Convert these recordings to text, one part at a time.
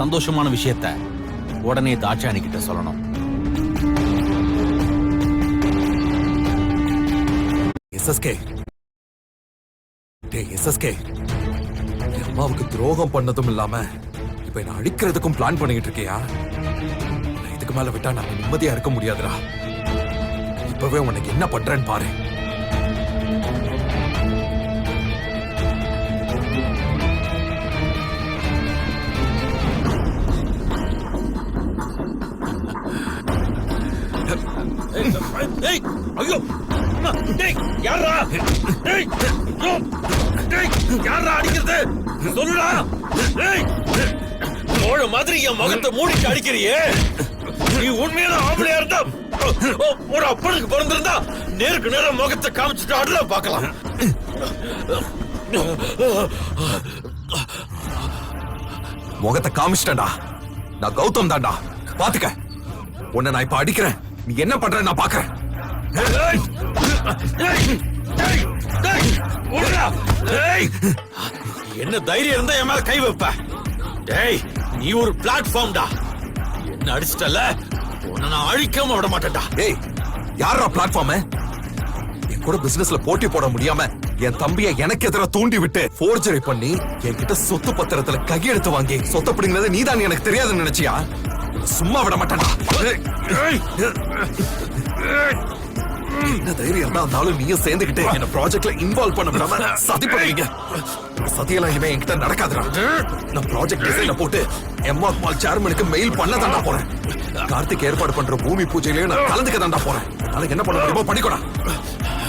சந்தோஷமான விஷயத்த உடனே தாட்சாயணி கிட்ட சொல்லணும். எஸ்எஸ்கே, எஸ்எஸ்கே, அம்மாவுக்கு துரோகம் பண்ணதும் இல்லாம இப்ப என்ன அழிக்கிறதுக்கும் பிளான் பண்ணிட்டு இருக்கியா? இதுக்கு மேல விட்டா நான் நிம்மதியா இருக்க முடியாதுடா. இப்பவே உனக்கு என்ன பண்றேன்னு பாரு. ஐயோ, யாரா அடிக்கிறது சொல்லுடா. கோழ மாதிரி என் முகத்தை மூடிட்டு அடிக்கிறியே. நீ உண்மையான ஆம்பளையா இருந்தா ஒரு அப்பனுக்கு பிறந்திருந்தா நேருக்கு நேரம் முகத்தை காமிச்சிட்டு ஆடல பார்க்கலாம். முகத்தை காமிச்சிட்டா. நான் கௌதம் தான்டா, பாத்துக்க. உன்னை நான் இப்ப அடிக்கிறேன், நீ என்ன பண்ற நான் பாக்குறேன். என்ன தைரியம் இருந்தா என் மேல கை வைப்ப? டேய், நீ ஒரு பிளாட்ஃபார்ம்டா. என்ன அடிச்சிட்டல, உன்னை நான் அழிக்காம விட மாட்டேன்டா. ஏய், யாரா பிளாட்ஃபார்ம்? என் கூட பிசினஸ்ல போட்டி போட முடியாம என் தம்பியை எனக்கு எதிராக தூண்டி விட்டு போர்ஜரி பண்ணி என்கிட்ட சொத்து பத்திரத்துல கையெழுத்து வாங்கி சொத்து பிடிங்கிறது நீதான் எனக்கு தெரியாதுன்னு நினைச்சியா? சும்மா விட மாட்டேன்டா. என்ன தைரியம் தான் இருந்தாலும் நீயும் சேர்ந்துகிட்டு என்ன ப்ராஜெக்ட்ல இன்வால்வ் பண்ண விடாம சதி பண்ணுவீங்க. சதியெல்லாம் இனிமே என்கிட்ட நடக்காதுடா. நான் ப்ராஜெக்ட் டிசைனை போட்டு எம்ஆர் மால் சேர்மனுக்கு மெயில் பண்ண தாண்டா போறேன். கார்த்திக் ஏற்பாடு பண்ற பூமி பூஜையிலயும் நான் கலந்துக்க தாண்டா போறேன். நாளைக்கு என்ன பண்ண முடியுமோ பண்ணிக்கூடா.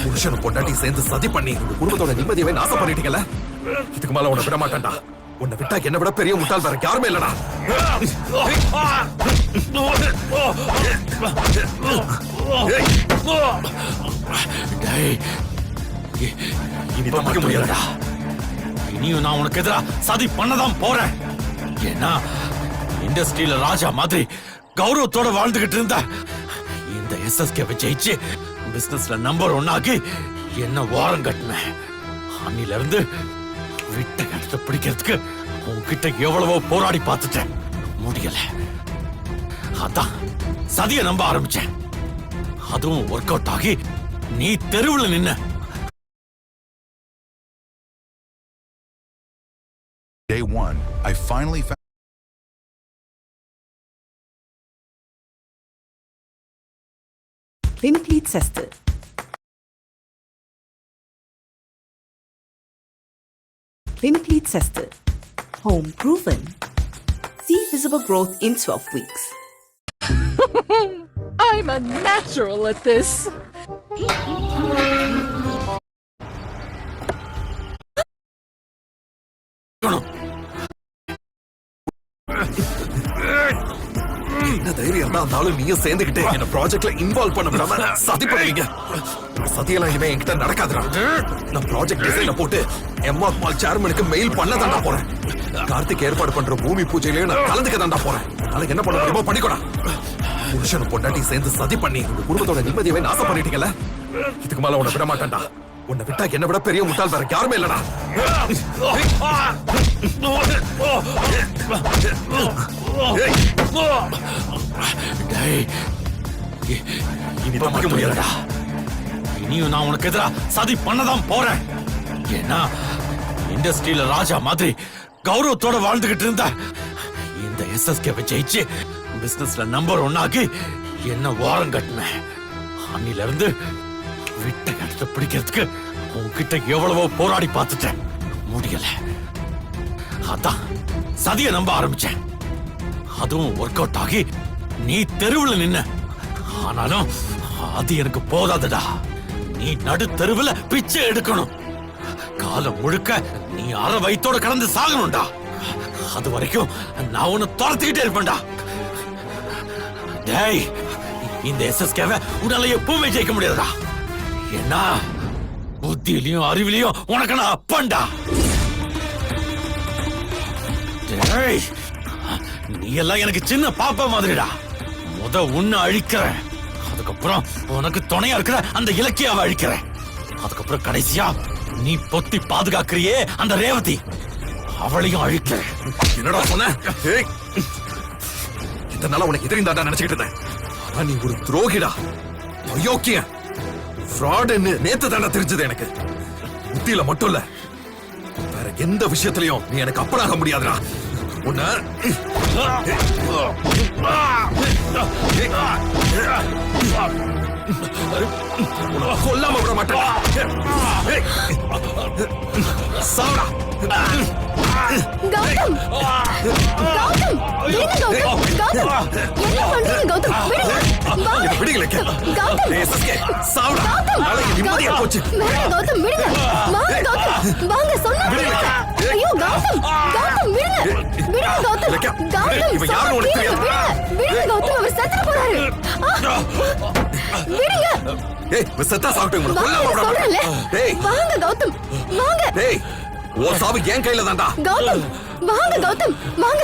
புருஷனும் பொண்டாட்டி சேர்ந்து சதி பண்ணி உங்க குடும்பத்தோட நிம்மதியவே நாசம் பண்ணிட்டீங்கல்ல. இதுக்கு மேல உன்னை விட மாட்டேன்டா. உன்னை விட்டா என்ன விட பெரிய முட்டாள் வேற யாருமே இல்லடா. இனி தப்பிக்க முடியாதுடா. இனியும் நான் உனக்கு எதிரா சதி பண்ணதான் போறேன். ஏன்னா இண்டஸ்ட்ரியில ராஜா மாதிரி கௌரவத்தோட வாழ்ந்துகிட்டு இருந்த இந்த எஸ்எஸ்கே ஜெயிச்சு பிசினஸ்ல நம்பர் 1 ஆகி என்ன வாரம் கட்டினேன். அன்னில இருந்து விட்ட கட்டத்தை பிடிக்கிறதுக்கு உன்கிட்ட எவ்வளவோ போராடி பார்த்துட்டேன், முடியல. அதான் சதிய நம்ப ஆரம்பிச்சேன். அதுவும் ஒர்க் அவுட் ஆகி நீ தெருவுல நின்ன. Day 1, I finally found Wimplete Sester. Wimplete Sester. Home proven. See visible growth in 12 weeks. I'm a natural at this. என்ன தைரியம் தான் இருந்தாலும் நீயும் சேர்ந்துகிட்டு என்ன ப்ராஜெக்ட்ல இன்வால்வ் பண்ண விடாம சதி பண்ணுவீங்க. சதியெல்லாம் இனிமே என்கிட்ட நடக்காதுடா. நான் ப்ராஜெக்ட் டிசைனை போட்டு எம்ஆர் மால் சேர்மனுக்கு மெயில் பண்ண தாண்டா போறேன். கார்த்திக் ஏற்பாடு பண்ற பூமி பூஜையிலயும் நான் கலந்துக்க தாண்டா போறேன். நாளைக்கு என்ன பண்ண முடியுமோ பண்ணிக்கூடா. புருஷனும் பொண்டாட்டி சேர்ந்து சதி பண்ணி உங்க குடும்பத்தோட நிம்மதியவே நாசம் பண்ணிட்டீங்கல்ல. இதுக்கு மேல உன்னை விட மாட்டேன்டா. உன்னை விட்டா என்ன விட பெரிய முட்டாள் வேற யாருமே இல்லடா. இனி தப்பிக்க முடியாதுடா. இனியும் நான் உனக்கு எதிரா சதி பண்ணதான் போறேன். ஏன்னா இண்டஸ்ட்ரியில ராஜா மாதிரி கௌரவத்தோட வாழ்ந்துகிட்டு இருந்த இந்த எஸ்எஸ்கே ஜெயிச்சு பிசினஸ்ல நம்பர் 1 ஆகி என்ன வாரம் கட்டினேன். அன்னில இருந்து விட்ட கட்டத்தை பிடிக்கிறதுக்கு உன்கிட்ட எவ்வளவோ போராடி பார்த்துட்டேன், முடியல. அதான் சதிய நம்ப ஆரம்பிச்சேன். அதுவும் ஒர்க் அவுட் ஆகி நீ தெருவுல நின்ன. ஆனாலும் அது எனக்கு போதாதுடா. நீ நடு தெருவுல பிச்சை எடுக்கணும். காலம் முழுக்க நீ அரை வயித்தோட கடந்து சாகணும்டா. அது வரைக்கும் நான் உன்னை துரத்திக்கிட்டே இருப்பேன்டா. டேய், இந்த எஸ்எஸ்கேவை உன்னால எப்பவுமே ஜெயிக்க முடியாதுடா. என்ன புத்தியிலையும் அறிவிலையும் உனக்கு நான் அப்பன்டா. டேய், நீ எல்லாம் எனக்கு சின்ன பாப்பா மாதிரிடா. உன்னை அழிக்கிறேன், அதுக்கப்புறம் உனக்கு துணையா இருக்கிற அந்த இலக்கியாவை அழிக்கிறேன், அதுக்கப்புறம் கடைசியா நீ பொத்தி பாதுகாக்கிறியே அந்த ரேவதி, அவளையும் அழிக்க. என்னடா சொன்ன? ஏய், இதனால உனக்கு எதிரிந்தாடா நினைச்சுக்கிட்டு இருந்தேன். ஆனா நீ ஒரு துரோகிடா, அயோக்கிய, ஃப்ராடுன்னு நேத்து தானே தெரிஞ்சது எனக்கு. புத்தியில மட்டும் இல்ல, வேற எந்த விஷயத்திலையும் நீ எனக்கு அப்பனாக முடியாதுடா. உன்னை உன்னை கொல்லாம விட மாட்டேன். சாவடா. கௌதம் கௌதம் விடுங்க கௌதம் கௌதம் என்ன பண்றீங்க கௌதம் விடுங்க வாங்க என்னை விடுங்களே. கௌதம் ஏய், சஸ்கே, சாவடா. கௌதம் நாளைக்கு நிம்மதியா போச்சு. வேண்டாம் கௌதம் விடுங்க வாங்க கௌதம் வாங்க சொன்னா விடுங்க. ஐயோ கௌதம் கௌதம் விடுங்க விடுங்க கௌதம் இல்லக்கா. கௌதம் இவன் யாருன்னு உனக்கு தெரியாது. விடுங்க கௌதம் அவர் செத்து போறாரு விடுங்க ஏய், இவன் செத்தா சாப்பிட்டு உங்களை கொல்லாம வாங்க விட சொல்றேன்ல மாட்டேன். டேய், வாங்க கௌதம் வாங்க டேய், உன் சாவு என் கையில தான்டா. கௌதம் வாங்க கௌதம் வாங்க